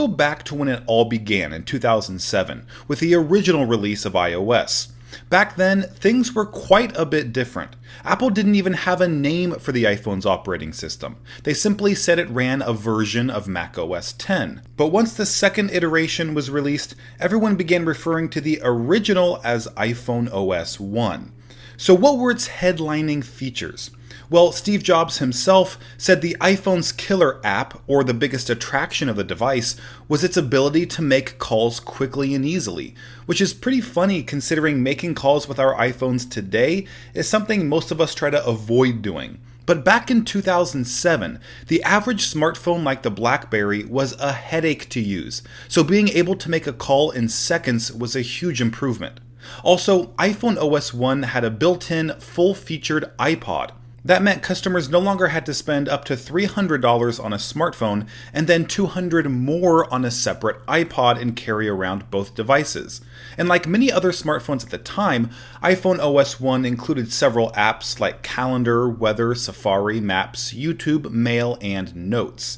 Go back to when it all began in 2007 with the original release of iOS. Back then, things were quite a bit different. Apple didn't even have a name for the iPhone's operating system. They simply said it ran a version of macOS 10. But once the second iteration was released, everyone began referring to the original as iPhone OS 1. So what were its headlining features? Well, Steve Jobs himself said the iPhone's killer app, or the biggest attraction of the device, was its ability to make calls quickly and easily, which is pretty funny considering making calls with our iPhones today is something most of us try to avoid doing. But back in 2007, the average smartphone like the BlackBerry was a headache to use, so being able to make a call in seconds was a huge improvement. Also, iPhone OS 1 had a built-in, full-featured iPod. That meant customers no longer had to spend up to $300 on a smartphone and then $200 more on a separate iPod and carry around both devices. And like many other smartphones at the time, iPhone OS 1 included several apps like Calendar, Weather, Safari, Maps, YouTube, Mail, and Notes.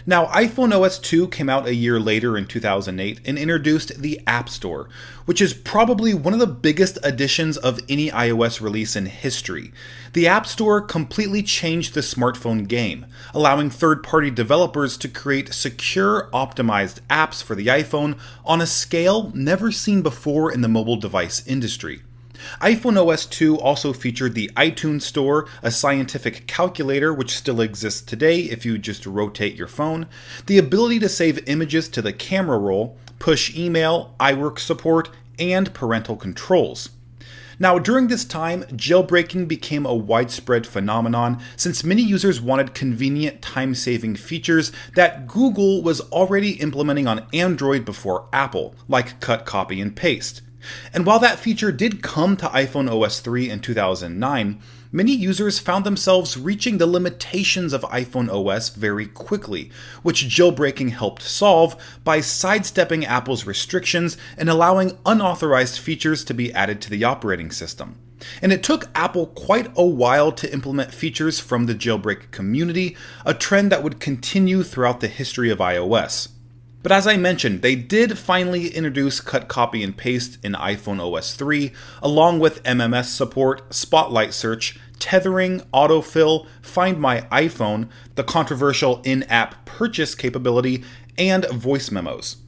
Now, iPhone OS 2 came out a year later in 2008 and introduced the App Store, which is probably one of the biggest additions of any iOS release in history. The App Store completely changed the smartphone game, allowing third-party developers to create secure, optimized apps for the iPhone on a scale never seen before in the mobile device industry. iPhone OS 2 also featured the iTunes Store, a scientific calculator which still exists today if you just rotate your phone, the ability to save images to the camera roll, push email, iWork support, and parental controls. Now, during this time, jailbreaking became a widespread phenomenon since many users wanted convenient time-saving features that Google was already implementing on Android before Apple, like cut, copy, and paste. And while that feature did come to iPhone OS 3 in 2009, many users found themselves reaching the limitations of iPhone OS very quickly, which jailbreaking helped solve by sidestepping Apple's restrictions and allowing unauthorized features to be added to the operating system. And it took Apple quite a while to implement features from the jailbreak community, a trend that would continue throughout the history of iOS. But as I mentioned, they did finally introduce cut, copy, and paste in iPhone OS 3, along with MMS support, Spotlight search, tethering, autofill, Find My iPhone, the controversial in-app purchase capability, and voice memos.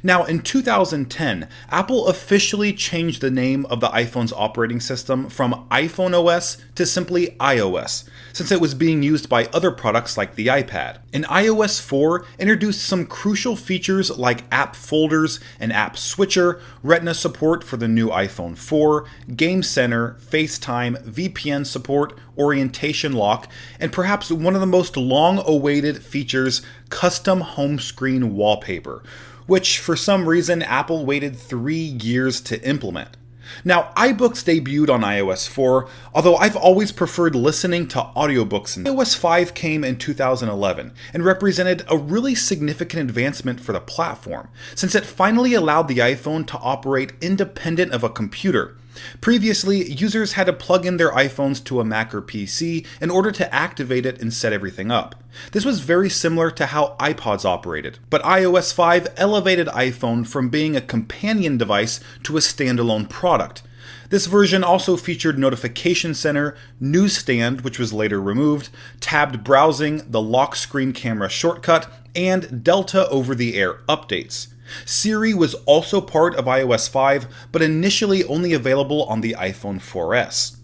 Now, in 2010, Apple officially changed the name of the iPhone's operating system from iPhone OS to simply iOS, since it was being used by other products like the iPad. And iOS 4 introduced some crucial features like app folders, an app switcher, Retina support for the new iPhone 4, Game Center, FaceTime, VPN support, orientation lock, and perhaps one of the most long-awaited features, custom home screen wallpaper, which for some reason Apple waited 3 years to implement. Now, iBooks debuted on iOS 4, although I've always preferred listening to audiobooks. iOS 5 came in 2011 and represented a really significant advancement for the platform, since it finally allowed the iPhone to operate independent of a computer. Previously, users had to plug in their iPhones to a Mac or PC in order to activate it and set everything up. This was very similar to how iPods operated, but iOS 5 elevated iPhone from being a companion device to a standalone product. This version also featured Notification Center, Newsstand, which was later removed, tabbed browsing, the lock screen camera shortcut, and Delta over-the-air updates. Siri was also part of iOS 5, but initially only available on the iPhone 4S.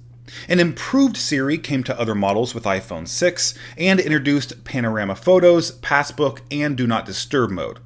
An improved Siri came to other models with iPhone 6 and introduced panorama photos, passbook, and do not disturb mode.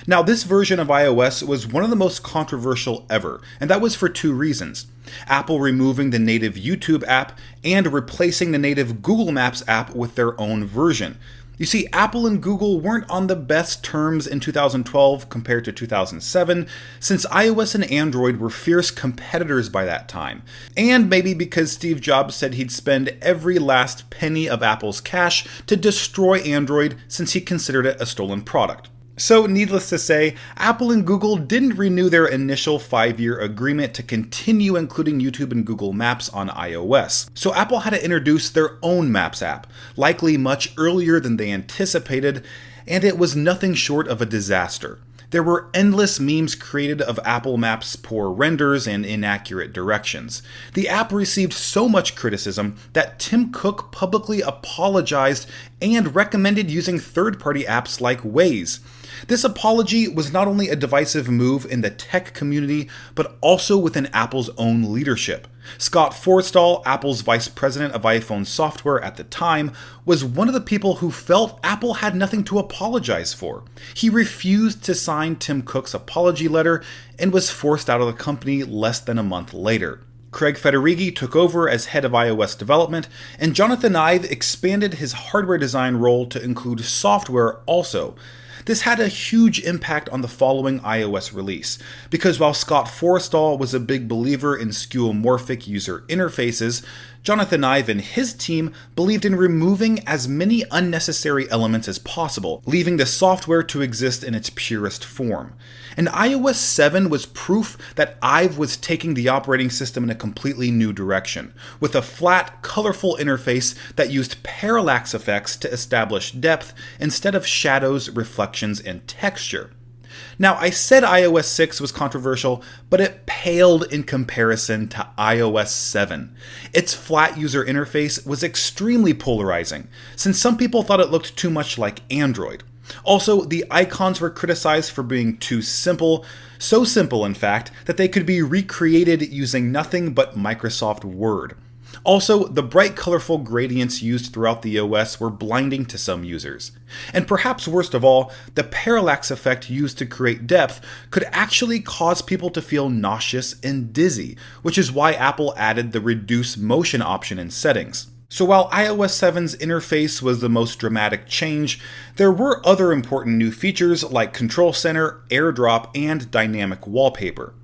Now, this version of iOS was one of the most controversial ever, and that was for 2 reasons. Apple removing the native YouTube app and replacing the native Google Maps app with their own version. You see, Apple and Google weren't on the best terms in 2012 compared to 2007, since iOS and Android were fierce competitors by that time, and maybe because Steve Jobs said he'd spend every last penny of Apple's cash to destroy Android since he considered it a stolen product. So, needless to say, Apple and Google didn't renew their initial 5-year agreement to continue including YouTube and Google Maps on iOS. So Apple had to introduce their own Maps app, likely much earlier than they anticipated, and it was nothing short of a disaster. There were endless memes created of Apple Maps' poor renders and inaccurate directions. The app received so much criticism that Tim Cook publicly apologized and recommended using third-party apps like Waze. This apology was not only a divisive move in the tech community, but also within Apple's own leadership. Scott Forstall, Apple's vice president of iPhone software at the time, was one of the people who felt Apple had nothing to apologize for. He refused to sign Tim Cook's apology letter and was forced out of the company less than a month later. Craig Federighi took over as head of iOS development, and Jonathan Ive expanded his hardware design role to include software also. This had a huge impact on the following iOS release, because while Scott Forstall was a big believer in skeuomorphic user interfaces, Jonathan Ive and his team believed in removing as many unnecessary elements as possible, leaving the software to exist in its purest form. And iOS 7 was proof that Ive was taking the operating system in a completely new direction, with a flat, colorful interface that used parallax effects to establish depth instead of shadows, reflections, and texture. Now, I said iOS 6 was controversial, but it paled in comparison to iOS 7. Its flat user interface was extremely polarizing, since some people thought it looked too much like Android. Also, the icons were criticized for being too simple, so simple in fact that they could be recreated using nothing but Microsoft Word. Also, the bright colorful gradients used throughout the OS were blinding to some users. And perhaps worst of all, the parallax effect used to create depth could actually cause people to feel nauseous and dizzy, which is why Apple added the reduce motion option in settings. So while iOS 7's interface was the most dramatic change, there were other important new features like Control Center, AirDrop, and dynamic wallpaper.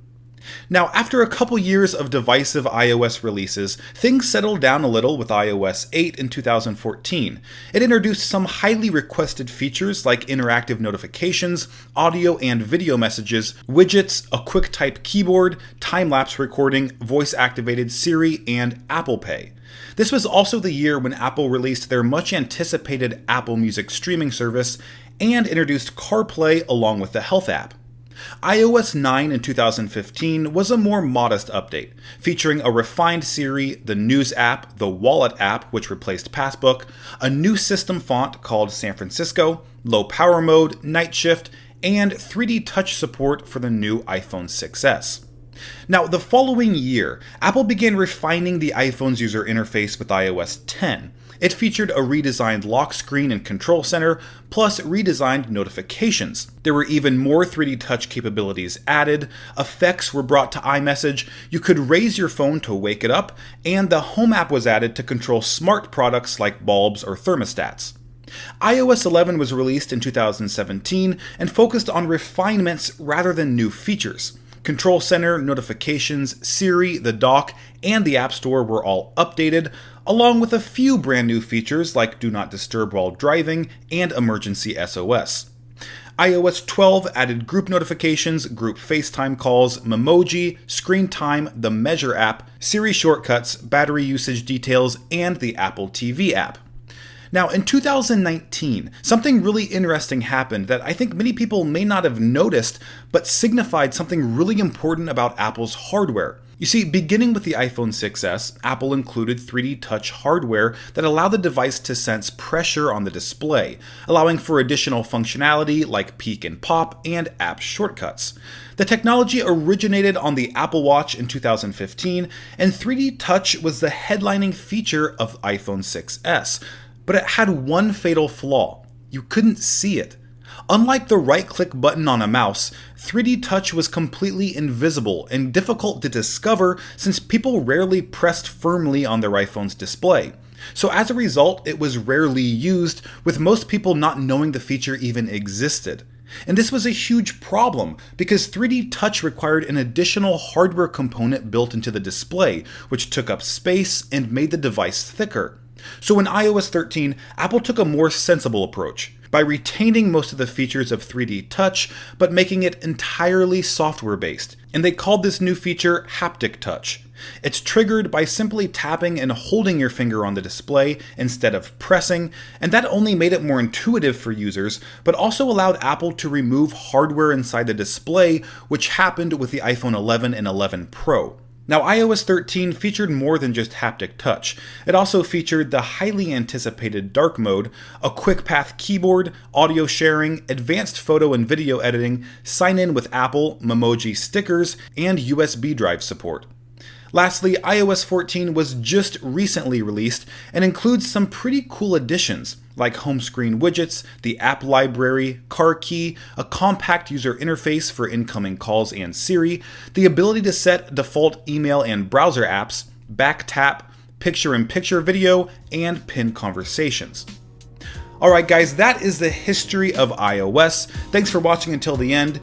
Now, after a couple years of divisive iOS releases, things settled down a little with iOS 8 in 2014. It introduced some highly requested features like interactive notifications, audio and video messages, widgets, a QuickType keyboard, time-lapse recording, voice-activated Siri, and Apple Pay. This was also the year when Apple released their much-anticipated Apple Music streaming service and introduced CarPlay along with the Health app. iOS 9 in 2015 was a more modest update, featuring a refined Siri, the News app, the Wallet app, which replaced Passbook, a new system font called San Francisco, low power mode, night shift, and 3D touch support for the new iPhone 6s. Now, the following year, Apple began refining the iPhone's user interface with iOS 10. It featured a redesigned lock screen and control center, plus redesigned notifications. There were even more 3D touch capabilities added, effects were brought to iMessage, you could raise your phone to wake it up, and the Home app was added to control smart products like bulbs or thermostats. iOS 11 was released in 2017 and focused on refinements rather than new features. Control Center, notifications, Siri, the dock, and the App Store were all updated, along with a few brand new features like Do Not Disturb while driving and Emergency SOS. iOS 12 added group notifications, group FaceTime calls, Memoji, Screen Time, the Measure app, Siri shortcuts, battery usage details, and the Apple TV app. Now, in 2019, something really interesting happened that I think many people may not have noticed, but signified something really important about Apple's hardware. You see, beginning with the iPhone 6s, Apple included 3D touch hardware that allowed the device to sense pressure on the display, allowing for additional functionality like peek and pop and app shortcuts. The technology originated on the Apple Watch in 2015, and 3D touch was the headlining feature of iPhone 6s. But it had one fatal flaw. You couldn't see it. Unlike the right-click button on a mouse, 3D touch was completely invisible and difficult to discover since people rarely pressed firmly on their iPhone's display. So as a result, it was rarely used, with most people not knowing the feature even existed. And this was a huge problem because 3D touch required an additional hardware component built into the display, which took up space and made the device thicker. So in iOS 13, Apple took a more sensible approach. by retaining most of the features of 3D Touch, but making it entirely software-based. And they called this new feature Haptic Touch. It's triggered by simply tapping and holding your finger on the display instead of pressing, and that only made it more intuitive for users, but also allowed Apple to remove hardware inside the display, which happened with the iPhone 11 and 11 Pro. Now, iOS 13 featured more than just haptic touch. It also featured the highly anticipated dark mode, a quick path keyboard, audio sharing, advanced photo and video editing, sign-in with Apple, Memoji stickers, and USB drive support. Lastly, iOS 14 was just recently released and includes some pretty cool additions, like home screen widgets, the app library, car key, a compact user interface for incoming calls and Siri, the ability to set default email and browser apps, back tap, picture-in-picture video, and pinned conversations. Alright guys, that is the history of iOS. Thanks for watching until the end.